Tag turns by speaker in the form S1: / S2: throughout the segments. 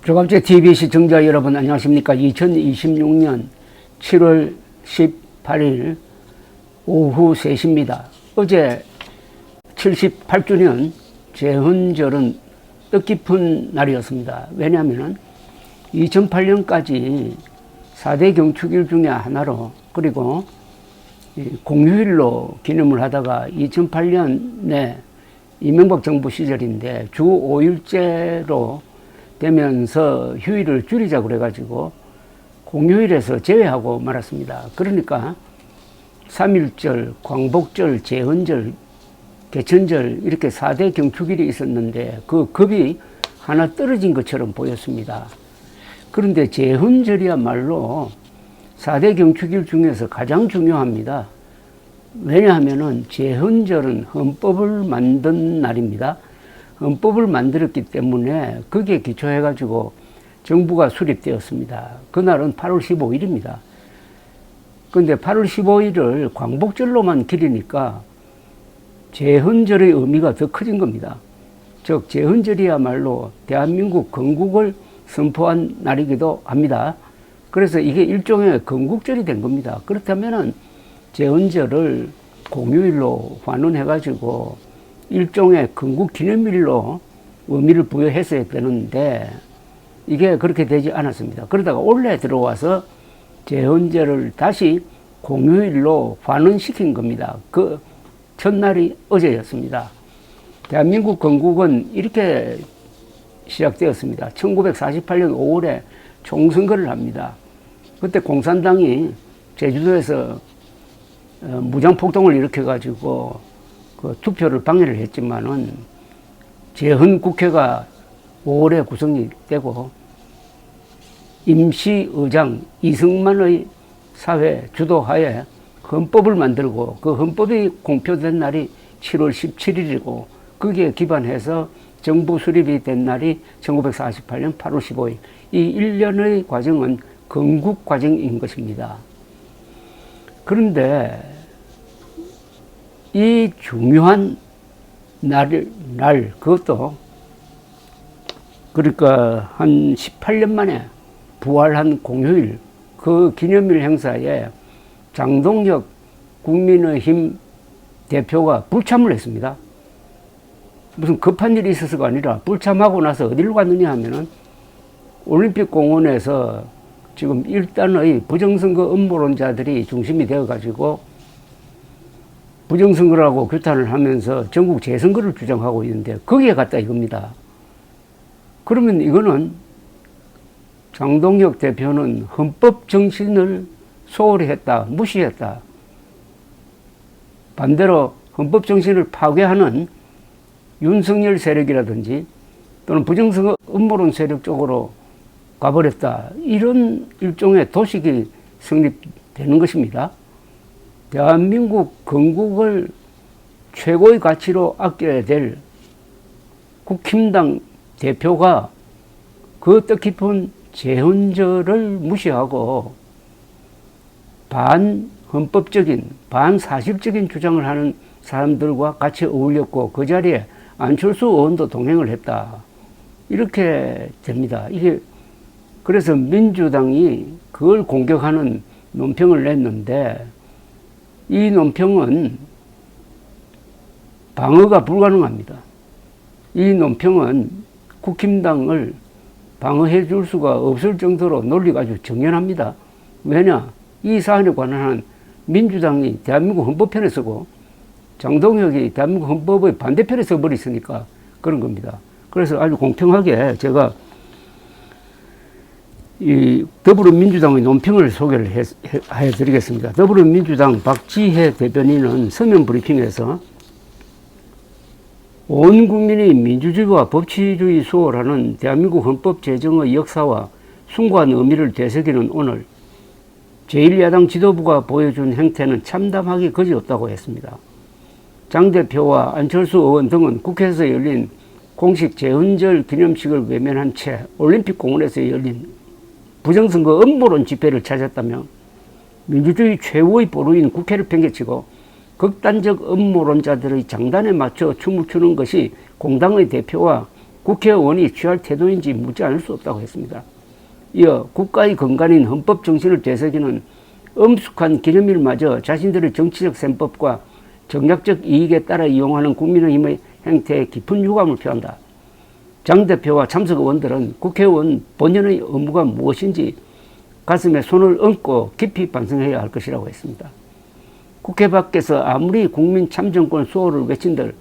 S1: 조갑제 TV 시청자 여러분 안녕하십니까. 2026년 7월 18일 오후 3시입니다. 어제 78주년 재헌절은 뜻깊은 날이었습니다. 왜냐하면 2008년까지 4대 경축일 중에 하나로, 그리고 공휴일로 기념을 하다가 2008년에 이명박 정부 시절인데 주 5일제로 되면서 휴일을 줄이자 그래가지고 공휴일에서 제외하고 말았습니다. 그러니까 3.1절, 광복절, 재헌절, 개천절 이렇게 4대 경축일이 있었는데 그 급이 하나 떨어진 것처럼 보였습니다. 그런데 재헌절이야말로 4대 경축일 중에서 가장 중요합니다. 왜냐하면 재헌절은 헌법을 만든 날입니다. 헌법을 만들었기 때문에 거기에 기초해가지고 정부가 수립되었습니다. 그날은 8월 15일입니다. 그런데 8월 15일을 광복절로만 기리니까 재헌절의 의미가 더 커진 겁니다. 즉 재헌절이야말로 대한민국 건국을 선포한 날이기도 합니다. 그래서 이게 일종의 건국절이 된 겁니다. 그렇다면 재헌절을 공휴일로 환원해가지고 일종의 건국기념일로 의미를 부여했어야 되는데 이게 그렇게 되지 않았습니다. 그러다가 올해 들어와서 재헌절을 다시 공휴일로 환원시킨 겁니다. 그 첫날이 어제였습니다. 대한민국 건국은 이렇게 시작되었습니다. 1948년 5월에 총선거를 합니다. 그때 공산당이 제주도에서 무장폭동을 일으켜가지고 그 투표를 방해를 했지만은 재헌국회가 5월에 구성이 되고 임시의장 이승만의 사회 주도하에 헌법을 만들고 그 헌법이 공표된 날이 7월 17일이고 거기에 기반해서 정부 수립이 된 날이 1948년 8월 15일. 이 1년의 과정은 건국 과정인 것입니다. 그런데 이 중요한 날, 그것도 그러니까 한 18년 만에 부활한 공휴일, 그 기념일 행사에 장동혁 국민의힘 대표가 불참을 했습니다. 무슨 급한 일이 있어서가 아니라 불참하고 나서 어디로 갔느냐 하면은 올림픽공원에서 지금 일단의 부정선거 음모론자들이 중심이 되어가지고 부정선거라고 규탄을 하면서 전국 재선거를 주장하고 있는데 거기에 갔다 이겁니다. 그러면 이거는 장동혁 대표는 헌법 정신을 소홀히 했다, 무시했다. 반대로 헌법 정신을 파괴하는 윤석열 세력이라든지 또는 부정선거 음모론 세력 쪽으로 가버렸다. 이런 일종의 도식이 성립되는 것입니다. 대한민국 건국을 최고의 가치로 아껴야 될 국힘당 대표가 그 뜻깊은 재헌절을 무시하고 반헌법적인, 반사실적인 주장을 하는 사람들과 같이 어울렸고 그 자리에 안철수 의원도 동행을 했다. 이렇게 됩니다. 이게 그래서 민주당이 그걸 공격하는 논평을 냈는데 이 논평은 방어가 불가능합니다. 이 논평은 국힘당을 방어해 줄 수가 없을 정도로 논리가 아주 정연합니다. 왜냐? 이 사안에 관한 민주당이 대한민국 헌법편에 서고 장동혁이 대한민국 헌법의 반대편에 서버렸으니까 그런 겁니다. 그래서 아주 공평하게 제가 이 더불어민주당의 논평을 소개를 해드리겠습니다. 더불어민주당 박지혜 대변인은 서면 브리핑에서 온 국민이 민주주의와 법치주의 수호라는 대한민국 헌법 제정의 역사와 숭고한 의미를 되새기는 오늘 제1야당 지도부가 보여준 행태는 참담하기 그지없다고 했습니다. 장 대표와 안철수 의원 등은 국회에서 열린 공식 재헌절 기념식을 외면한 채 올림픽공원에서 열린 부정선거 음모론 집회를 찾았다며 민주주의 최후의 보루인 국회를 팽개치고 극단적 음모론자들의 장단에 맞춰 춤을 추는 것이 공당의 대표와 국회의원이 취할 태도인지 묻지 않을 수 없다고 했습니다. 이어 국가의 근간인 헌법 정신을 되새기는 엄숙한 기념일마저 자신들의 정치적 셈법과 정략적 이익에 따라 이용하는 국민의힘의 행태에 깊은 유감을 표한다. 장 대표와 참석 의원들은 국회의원 본연의 의무가 무엇인지 가슴에 손을 얹고 깊이 반성해야 할 것이라고 했습니다. 국회 밖에서 아무리 국민 참정권 수호를 외친들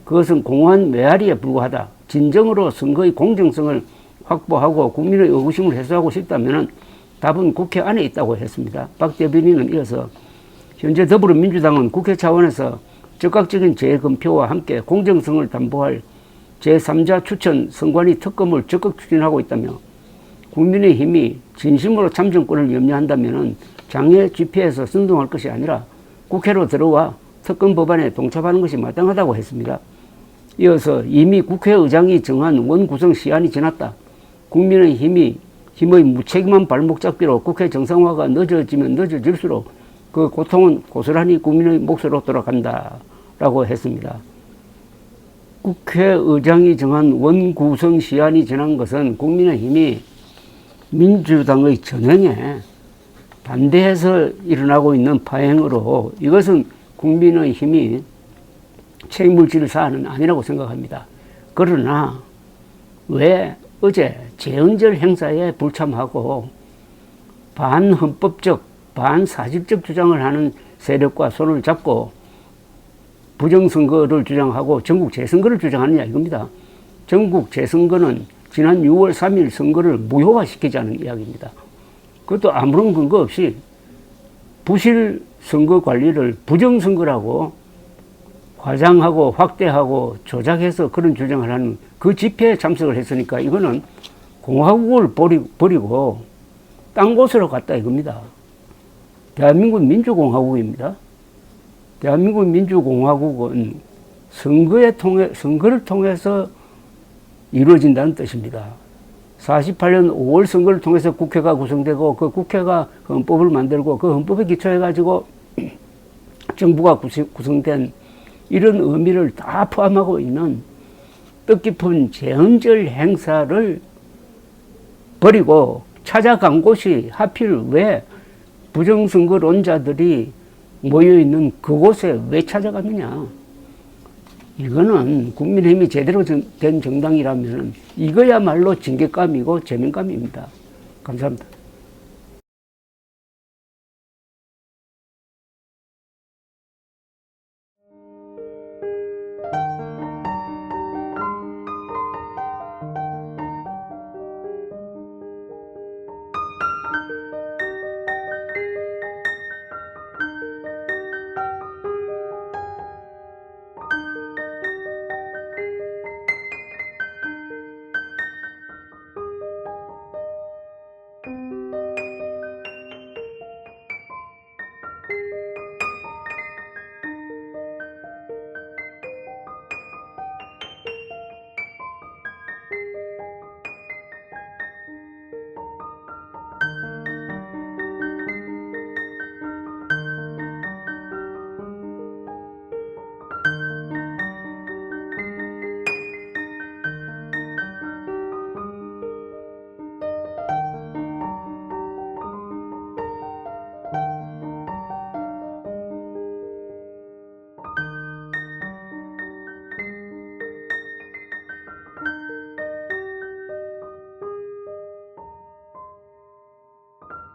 S1: 그것은 공허한 메아리에 불과하다. 진정으로 선거의 공정성을 확보하고 국민의 의구심을 해소하고 싶다면 답은 국회 안에 있다고 했습니다. 박 대변인은 이어서 현재 더불어민주당은 국회 차원에서 적극적인 재검표와 함께 공정성을 담보할 제3자 추천 선관위 특검을 적극 추진하고 있다며 국민의힘이 진심으로 참정권을 염려한다면 장애 집회에서 선동할 것이 아니라 국회로 들어와 특검 법안에 동참하는 것이 마땅하다고 했습니다. 이어서 이미 국회의장이 정한 원구성 시한이 지났다. 국민의힘의 무책임한 발목 잡기로 국회 정상화가 늦어지면 늦어질수록 그 고통은 고스란히 국민의 몫으로 돌아간다 라고 했습니다. 국회의장이 정한 원구성 시한이 지난 것은 국민의힘이 민주당의 전횡에 반대해서 일어나고 있는 파행으로 이것은 국민의힘이 책임을 질 사안은 아니라고 생각합니다. 그러나 왜 어제 재헌절 행사에 불참하고 반헌법적, 반사실적 주장을 하는 세력과 손을 잡고 부정선거를 주장하고 전국 재선거를 주장하느냐 이겁니다. 전국 재선거는 지난 6월 3일 선거를 무효화시키자는 이야기입니다. 그것도 아무런 근거 없이 부실 선거 관리를 부정선거라고 과장하고 확대하고 조작해서 그런 주장을 하는 그 집회에 참석을 했으니까 이거는 공화국을 버리고 딴 곳으로 갔다 이겁니다. 대한민국 민주공화국입니다. 대한민국 민주공화국은 선거를 통해서 이루어진다는 뜻입니다. 48년 5월 선거를 통해서 국회가 구성되고 그 국회가 헌법을 만들고 그 헌법에 기초해가지고 정부가 구성된 이런 의미를 다 포함하고 있는 뜻깊은 재헌절 행사를 버리고 찾아간 곳이 하필 왜 부정선거론자들이 모여있는 그곳에 왜 찾아갔느냐. 이거는 국민의힘이 제대로 된 정당이라면 이거야말로 징계감이고 제명감입니다. 감사합니다.